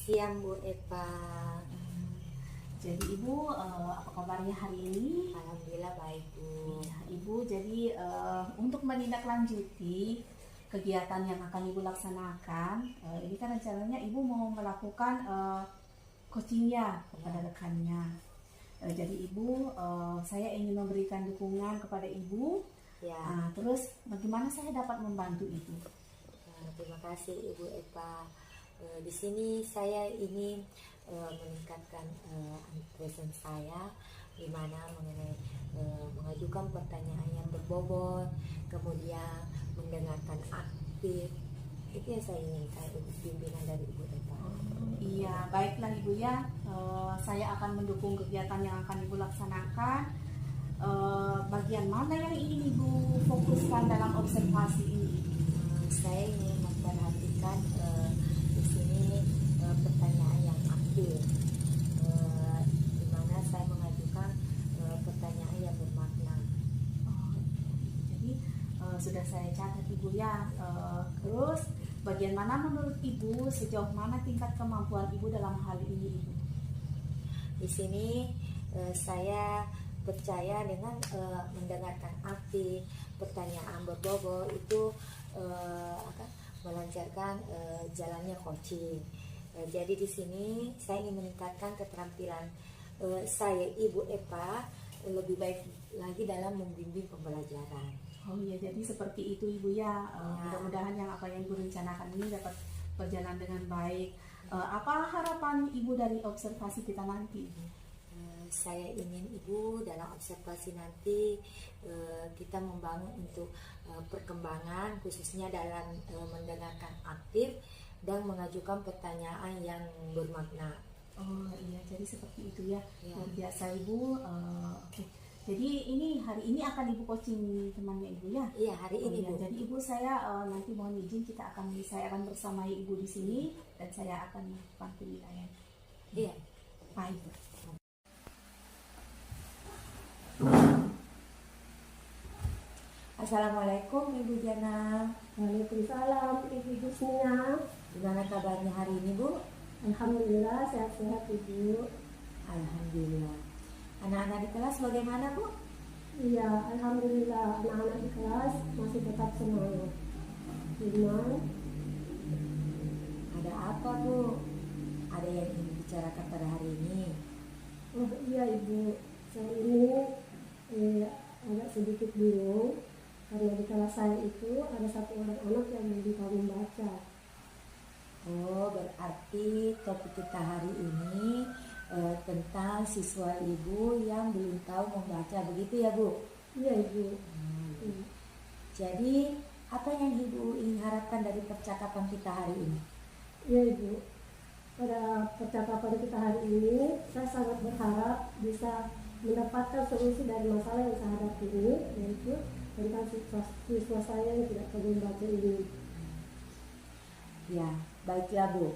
siang Bu Eva. Jadi Ibu, apa kabarnya hari ini? Alhamdulillah baik Bu. Ya, Ibu, jadi untuk menindaklanjuti kegiatan yang akan Ibu laksanakan, ini kan rencananya Ibu mau melakukan coachingnya kepada rekannya. Jadi Ibu, saya ingin memberikan dukungan kepada Ibu. Ya. Terus bagaimana saya dapat membantu Ibu? Terima kasih Ibu Eva. Di sini saya ingin meningkatkan presence saya, di mana mengenai mengajukan pertanyaan yang berbobot, kemudian mendengarkan aktif. Itu yang saya inginkan untuk pimpinan dari Ibu Eva. Iya, baiklah Ibu ya. Saya akan mendukung kegiatan yang akan Ibu laksanakan. Bagian mana yang ingin Ibu fokuskan dalam observasi ini? Saya ingin memperhatikan di sini pertanyaan yang aktif, di mana saya mengajukan pertanyaan yang bermakna. Jadi sudah saya catat Ibu ya. Terus bagian mana menurut Ibu, sejauh mana tingkat kemampuan Ibu dalam hal ini Ibu? Di sini saya percaya dengan mendengarkan aktif, pertanyaan berbobot itu akan melancarkan jalannya coaching. Jadi di sini saya ingin meningkatkan keterampilan saya Ibu Eva lebih baik lagi dalam membimbing pembelajaran. Oh iya, jadi seperti itu Ibu ya. Mudah-mudahan yang apa yang Ibu rencanakan ini dapat berjalan dengan baik. Apa harapan Ibu dari observasi kita nanti Ibu? Saya ingin Ibu dalam observasi nanti kita membangun untuk perkembangan khususnya dalam mendengarkan aktif dan mengajukan pertanyaan yang bermakna. Oh iya, jadi seperti itu ya. Luar biasa Ibu. Oke. Jadi ini hari ini akan Ibu coaching temannya Ibu ya? Iya, hari ini Bu. Jadi Ibu, saya nanti mohon izin saya akan bersamai Ibu di sini dan saya akan melakukan penilaian. Iya. Baik. Assalamualaikum Ibu Jana. Waalaikumsalam Ibu Jusmina. Gimana kabarnya hari ini Bu? Alhamdulillah sehat-sehat Ibu. Alhamdulillah. Anak-anak di kelas bagaimana Bu? Iya, alhamdulillah anak-anak di kelas masih tetap semangat. Cuman ada apa Bu? Ada yang ingin dibicarakan pada hari ini? oh iya Ibu, saya ini agak sedikit bingung karena di kelas saya itu ada satu orang anak yang belum tahu membaca. Oh, berarti topik kita hari ini tentang siswa Ibu yang belum tahu membaca, begitu ya Bu? Iya Ibu. Jadi apa yang Ibu ingin harapkan dari percakapan kita hari ini? Iya Ibu, pada percakapan kita hari ini saya sangat berharap bisa mendapatkan solusi dari masalah yang saya hadapi ini, yaitu tentang siswa saya yang tidak tahu membaca ini. Ya, baiklah Bu.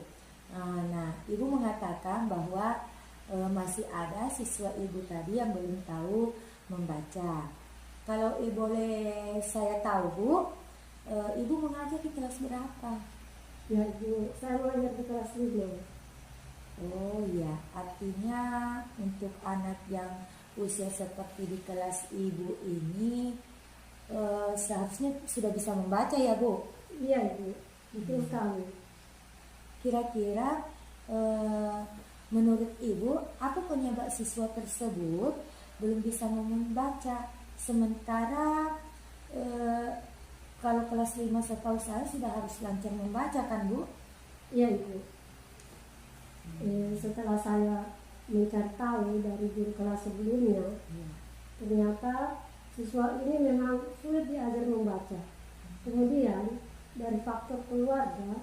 Nah, Ibu mengatakan bahwa masih ada siswa Ibu tadi yang belum tahu membaca. Kalau Ibu boleh saya tahu Bu, Ibu mengajar di kelas berapa? Ya Ibu, saya mengajar di kelas 5. Oh iya, artinya untuk anak yang usia seperti di kelas Ibu ini seharusnya sudah bisa membaca ya Bu? Iya Ibu, betul sekali. Kira-kira menurut Ibu apa penyebab siswa tersebut belum bisa membaca, sementara kalau kelas 5 setahu saya sudah harus lancar membaca kan Bu? Iya Ibu. Setelah saya mencari tahu dari guru kelas sebelumnya, ternyata siswa ini memang sulit diajar membaca. Kemudian dari faktor keluarga,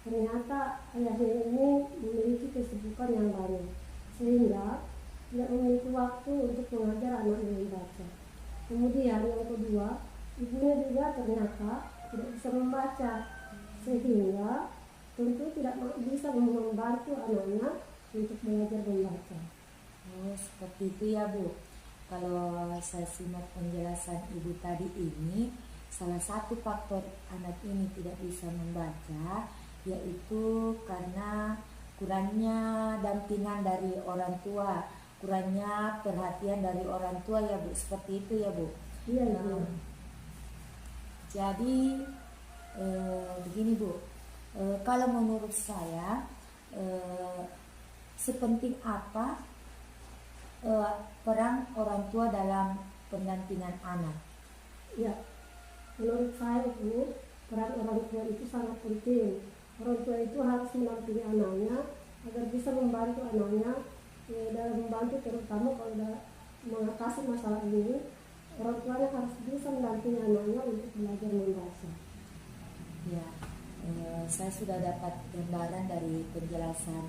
ternyata ayahnya ini memiliki kesibukan yang banyak, sehingga tidak memiliki waktu untuk mengajar anaknya membaca. Kemudian yang kedua, ibunya juga ternyata tidak bisa membaca, sehingga tentu tidak bisa membantu anaknya untuk belajar membaca. Oh, seperti itu ya Bu. Kalau saya simak penjelasan Ibu tadi ini, salah satu faktor anak ini tidak bisa membaca yaitu karena kurangnya dampingan dari orang tua, kurangnya perhatian dari orang tua ya Bu, seperti itu ya Bu. Iya, Ibu. Jadi begini Bu, kalau menurut saya sepenting apa peran orang tua dalam pendampingan anak? Ya, menurut saya Bu, peran orang tua itu sangat penting. Orang tua itu harus mendampingi anaknya agar bisa membantu anaknya dalam membantu, terutama kalau mengatasi masalah ini. Orang tuanya harus bisa mendampingi anaknya untuk belajar membaca. Ya, saya sudah dapat gambaran dari penjelasan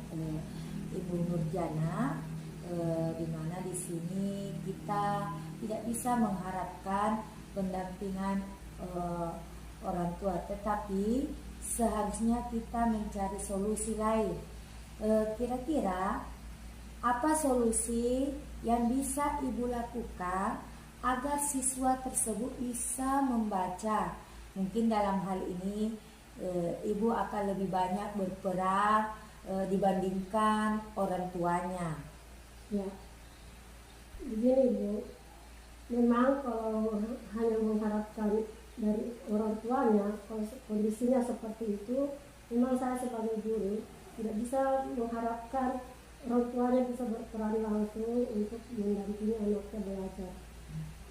Ibu Nurjana, di mana di sini kita tidak bisa mengharapkan pendampingan orang tua, tetapi seharusnya kita mencari solusi lain. Kira-kira apa solusi yang bisa Ibu lakukan agar siswa tersebut bisa membaca? Mungkin dalam hal ini Ibu akan lebih banyak berperan dibandingkan orang tuanya. Ya, begini Bu, memang kalau hanya mengharapkan dari orang tuanya, kalau kondisinya seperti itu, memang saya sebagai guru tidak bisa mengharapkan orang tuanya bisa berperan langsung untuk mendampingi anaknya belajar.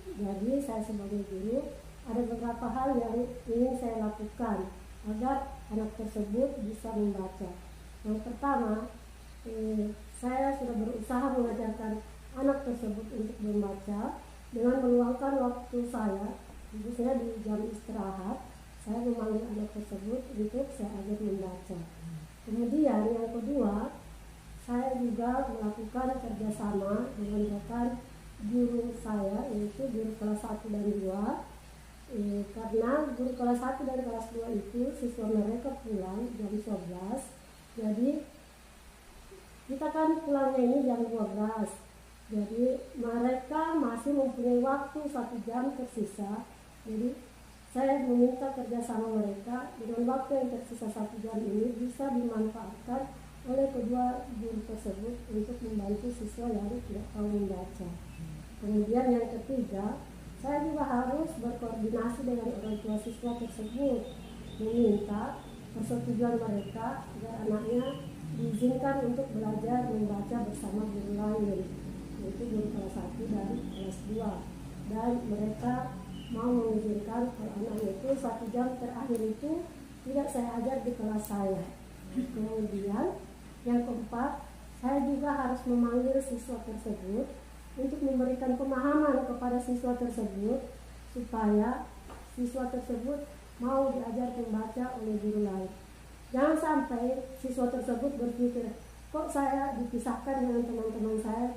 Jadi saya sebagai guru ada beberapa hal yang ingin saya lakukan agar anak tersebut bisa membaca. Yang pertama, saya sudah berusaha mengajarkan anak tersebut untuk membaca dengan meluangkan waktu saya, khususnya di jam istirahat. Saya memanggil anak tersebut untuk saya ajar membaca. Kemudian yang kedua, saya juga melakukan kerjasama dengan rekan guru saya, yaitu guru kelas 1 dan 2. Karena guru kelas 1 dan kelas 2 itu siswa mereka pulang jam 11. Jadi kita kan pulangnya ini jam 12. Jadi mereka masih mempunyai waktu 1 jam tersisa. Jadi saya meminta kerjasama mereka dengan waktu yang tersisa 1 jam ini bisa dimanfaatkan oleh kedua guru tersebut untuk membantu siswa yang tidak tahu membaca. Kemudian yang ketiga, saya juga harus berkoordinasi dengan orang tua siswa tersebut, meminta persetujuan mereka agar anaknya diizinkan untuk belajar membaca bersama guru lain, yaitu guru kelas 1 dan kelas 2. Dan mereka mau mengizinkan kalau anaknya itu 1 jam terakhir itu tidak saya ajar di kelas saya. Kemudian yang keempat, saya juga harus memanggil siswa tersebut untuk memberikan pemahaman kepada siswa tersebut supaya siswa tersebut mau diajar membaca oleh guru lain. Jangan sampai siswa tersebut berpikir, kok saya dipisahkan dengan teman-teman saya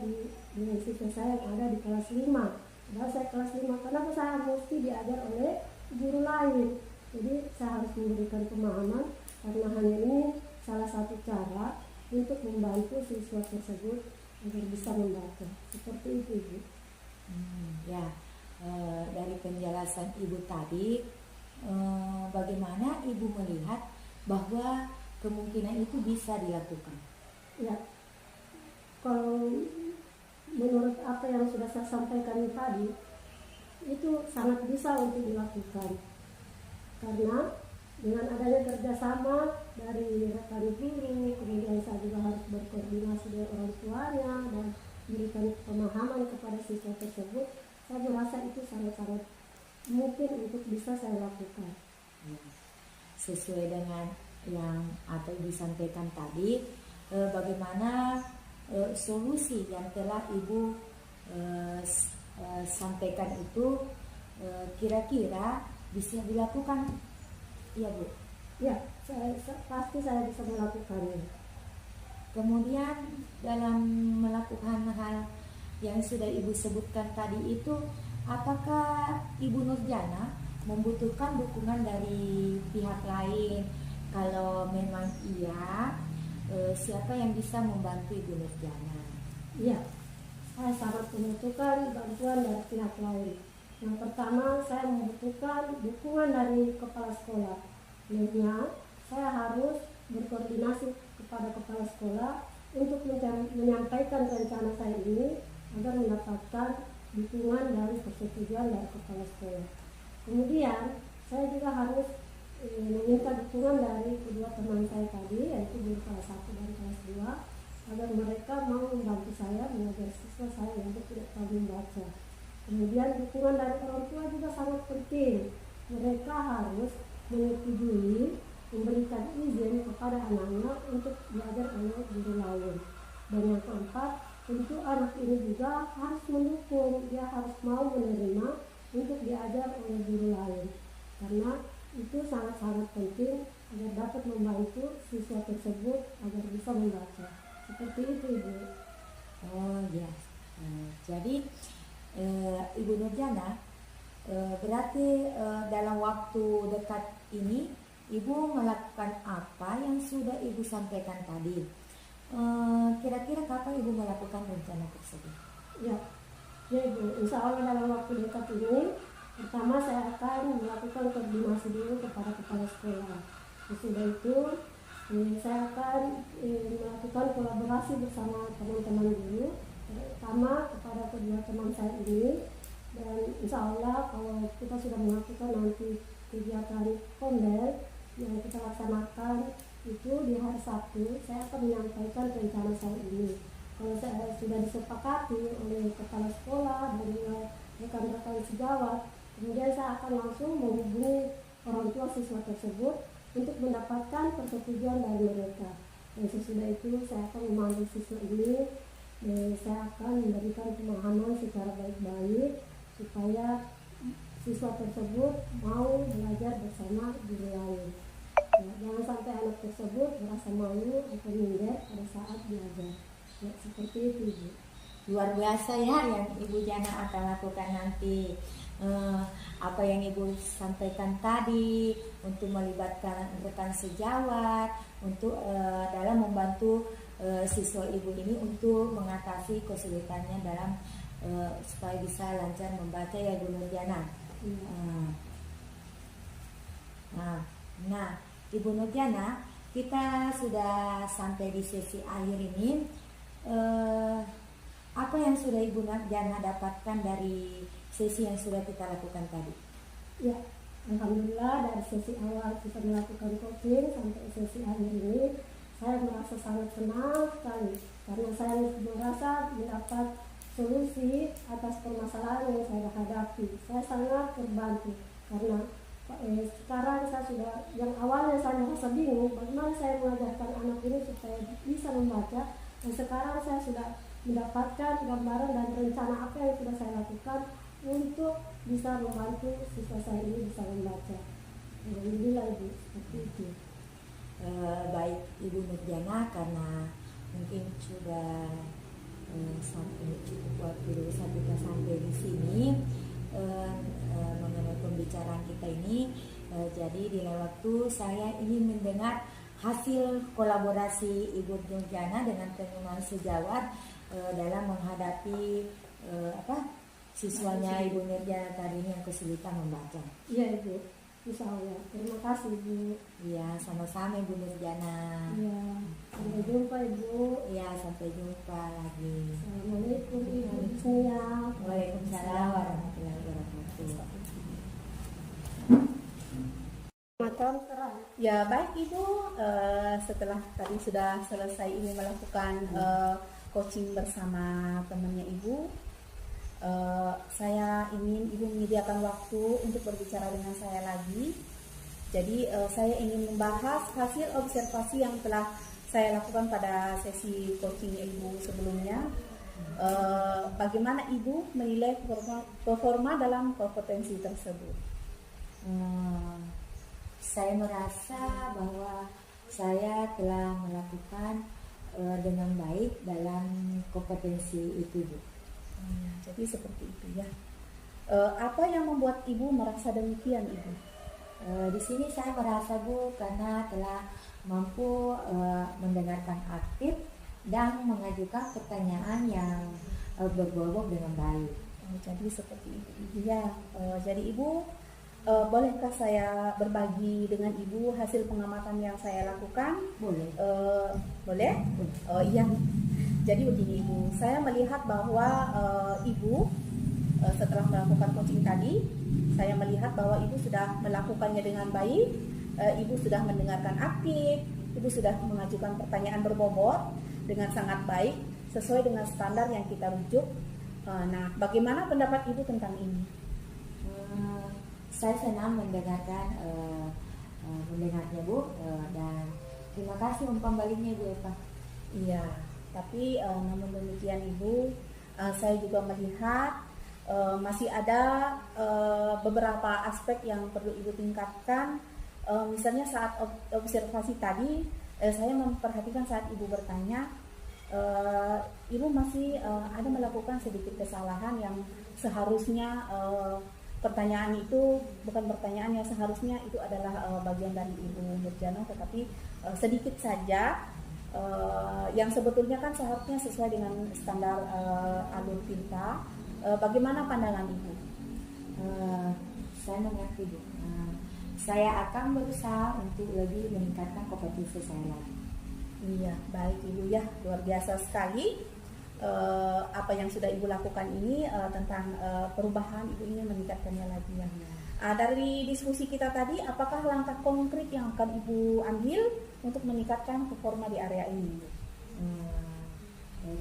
dengan siswa saya yang ada di kelas 5. Padahal saya kelas 5, kenapa saya mesti diajar oleh guru lain? Jadi saya harus memberikan pemahaman, karena hanya ini salah satu cara untuk membantu siswa tersebut agar bisa membaca. Seperti itu, Ibu. Ya, dari penjelasan Ibu tadi, bagaimana Ibu melihat bahwa kemungkinan itu bisa dilakukan? Ya, kalau menurut apa yang sudah saya sampaikan tadi, itu sangat bisa untuk dilakukan. Karena dengan adanya kerjasama dari rekan guru, kemudian saya juga harus berkoordinasi dengan orang tuanya dan memberikan pemahaman kepada siswa tersebut, saya merasa itu sangat-sangat mungkin untuk bisa saya lakukan. Sesuai dengan yang atau disampaikan tadi, bagaimana solusi yang telah Ibu sampaikan itu kira-kira bisa dilakukan? Iya Bu. Ya, pasti saya bisa melakukannya. Kemudian dalam melakukan hal yang sudah Ibu sebutkan tadi itu, apakah Ibu Nurjana membutuhkan dukungan dari pihak lain? Kalau memang iya, siapa yang bisa membantu Ibu Nurjana? Iya, saya sangat membutuhkan bantuan dari pihak lain. Yang pertama, saya membutuhkan dukungan dari kepala sekolah. Lainnya, saya harus berkoordinasi kepada kepala sekolah untuk menyampaikan rencana saya ini agar mendapatkan dukungan dan persetujuan dari kepala sekolah. Kemudian saya juga harus meminta dukungan dari kedua teman saya tadi, yaitu guru kelas 1 dan kelas 2, agar mereka mau membantu saya mengajar siswa saya yang tidak tahu membaca. Kemudian dukungan dari orang tua juga sangat penting. Mereka harus menyetujui memberikan izin kepada anaknya untuk belajar oleh guru lain. Dan yang keempat, tentu anak ini juga harus mendukung, dia harus mau menerima untuk diajar oleh guru lain, karena itu sangat-sangat penting agar dapat membantu siswa tersebut agar bisa membaca. Seperti itu, Ibu. Oh ya, jadi Ibu Nurjana, berarti dalam waktu dekat ini Ibu melakukan apa yang sudah Ibu sampaikan tadi. Kira-kira kapan Ibu melakukan rencana tersebut? Ya, Ibu, insya Allah dalam waktu dekat ini, pertama saya akan melakukan koordinasi dulu kepada kepala sekolah. Sesudah itu, saya akan melakukan kolaborasi bersama teman-teman guru, terutama kepada kedua teman saya ini. Dan insya Allah kalau kita sudah melakukan nanti kegiatan kondel yang kita laksanakan itu di hari Sabtu, saya akan menyampaikan rencana saya ini. Kalau saya sudah disepakati oleh kepala sekolah dan rekan-rekan sejawat, kemudian saya akan langsung menghubungi orang tua siswa tersebut untuk mendapatkan persetujuan dari mereka. Dan sesudah itu saya akan memanggil siswa ini, dan saya akan memberikan pemahaman secara baik-baik supaya siswa tersebut mau belajar bersama guru lain. Ya, jangan sampai anak tersebut merasa malu atau minder pada saat belajar. Ya, seperti itu, Ibu. Luar biasa ya yang Ibu Jana akan lakukan nanti. Apa yang Ibu sampaikan tadi untuk melibatkan rekan sejawat untuk dalam membantu siswa Ibu ini untuk mengatasi kesulitannya dalam supaya bisa lancar membaca ya Bu Nurjana. Nah, Ibu Nurjana, kita sudah sampai di sesi akhir ini. Apa yang sudah Ibu Nurjana dapatkan dari sesi yang sudah kita lakukan tadi? Ya, alhamdulillah dari sesi awal kita melakukan coaching sampai sesi akhir ini, saya merasa sangat senang sekali karena saya merasa mendapat solusi atas permasalahan yang saya hadapi. Saya sangat terbantu karena sekarang saya sudah, yang awalnya saya merasa bingung bagaimana saya mengajarkan anak ini supaya bisa membaca, dan sekarang saya sudah mendapatkan gambaran dan rencana apa yang sudah saya lakukan untuk bisa membantu siswa saya ini bisa membaca. Alhamdulillah, Ibu, seperti itu. Baik Ibu Nurjana, karena mungkin sudah sampai cukup waktu saat kita sampai di sini mengenai pembicaraan kita ini. Jadi di lain waktu saya ingin mendengar hasil kolaborasi Ibu Nurjana dengan teman sejawat dalam menghadapi siswanya Ibu Nurjana tadi ini yang kesulitan membaca. Iya, Ibu, insya Allah. Terima kasih, Ibu. Iya, sama-sama Ibu Nurjana. Iya, sampai jumpa, Ibu. Iya, sampai jumpa lagi. Assalamualaikum, Ibu Bisnia. Waalaikumsalam warahmatullahi wabarakatuh. Ya baik Ibu, setelah tadi sudah selesai ini melakukan coaching bersama temannya Ibu, saya ingin Ibu menyediakan waktu untuk berbicara dengan saya lagi. Jadi saya ingin membahas hasil observasi yang telah saya lakukan pada sesi coaching Ibu sebelumnya. Bagaimana Ibu menilai performa dalam kompetensi tersebut? Saya merasa bahwa saya telah melakukan dengan baik dalam kompetensi itu, Bu. Jadi seperti itu ya. Apa yang membuat Ibu merasa demikian, Ibu? Di sini saya merasa, Bu, karena telah mampu mendengarkan aktif dan mengajukan pertanyaan yang berbobot dengan baik. Jadi seperti itu, Ibu ya. Jadi Ibu bolehkah saya berbagi dengan Ibu hasil pengamatan yang saya lakukan? Boleh. Boleh? Oh iya. Jadi begini Ibu, saya melihat bahwa Ibu setelah melakukan coaching tadi, saya melihat bahwa Ibu sudah melakukannya dengan baik, Ibu sudah mendengarkan aktif, Ibu sudah mengajukan pertanyaan berbobot dengan sangat baik, sesuai dengan standar yang kita rujuk. Nah, bagaimana pendapat Ibu tentang ini? Saya senang mendengarnya Bu, dan terima kasih umpan baliknya Bu Eva. Iya, tapi namun demikian Ibu, saya juga melihat masih ada beberapa aspek yang perlu Ibu tingkatkan. Misalnya saat observasi tadi, saya memperhatikan saat Ibu bertanya, Ibu masih ada melakukan sedikit kesalahan yang seharusnya pertanyaan itu bukan pertanyaan yang seharusnya itu adalah bagian dari Ibu Nurjana, tetapi sedikit saja yang sebetulnya kan seharusnya sesuai dengan standar alur tinta. Bagaimana pandangan Ibu? Saya mengerti Bu. Saya akan berusaha untuk lebih meningkatkan kompetensi saya lagi. Iya, baik Ibu ya, luar biasa sekali apa yang sudah Ibu lakukan ini tentang perubahan, Ibu ingin meningkatkannya lagi ya. Dari diskusi kita tadi, apakah langkah konkret yang akan Ibu ambil untuk meningkatkan performa di area ini?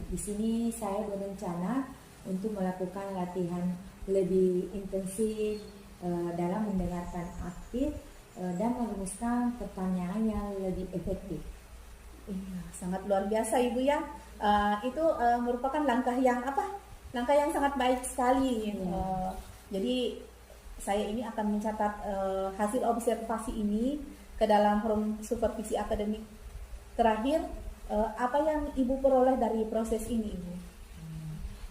Di sini saya berencana untuk melakukan latihan lebih intensif dalam mendengarkan aktif dan merumuskan pertanyaan yang lebih efektif. Iya, sangat luar biasa Ibu ya. Itu merupakan langkah yang Langkah yang sangat baik sekali. Jadi saya ini akan mencatat hasil observasi ini ke dalam forum supervisi akademik terakhir. Apa yang Ibu peroleh dari proses ini, Ibu?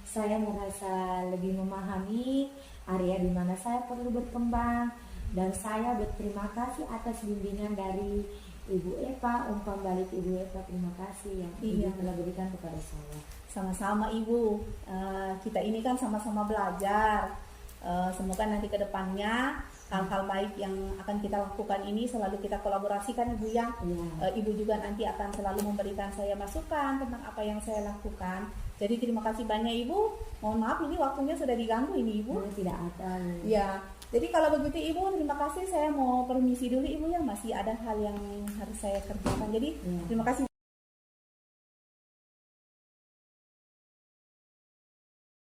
Saya merasa lebih memahami area di mana saya perlu berkembang, dan saya berterima kasih atas bimbingan dari Ibu Eva, umpan balik Ibu Eva, terima kasih yang Ibu telah berikan kepada saya. Sama-sama Ibu, kita ini kan sama-sama belajar. Semoga nanti ke depannya hal-hal baik yang akan kita lakukan ini selalu kita kolaborasikan Ibu ya. Ibu juga nanti akan selalu memberikan saya masukan tentang apa yang saya lakukan. Jadi terima kasih banyak Ibu. Mohon maaf ini waktunya sudah diganggu ini Ibu. Tidak ada. Ya. Jadi kalau begitu Ibu, terima kasih. Saya mau permisi dulu Ibu ya, masih ada hal yang harus saya kerjakan. Jadi terima kasih.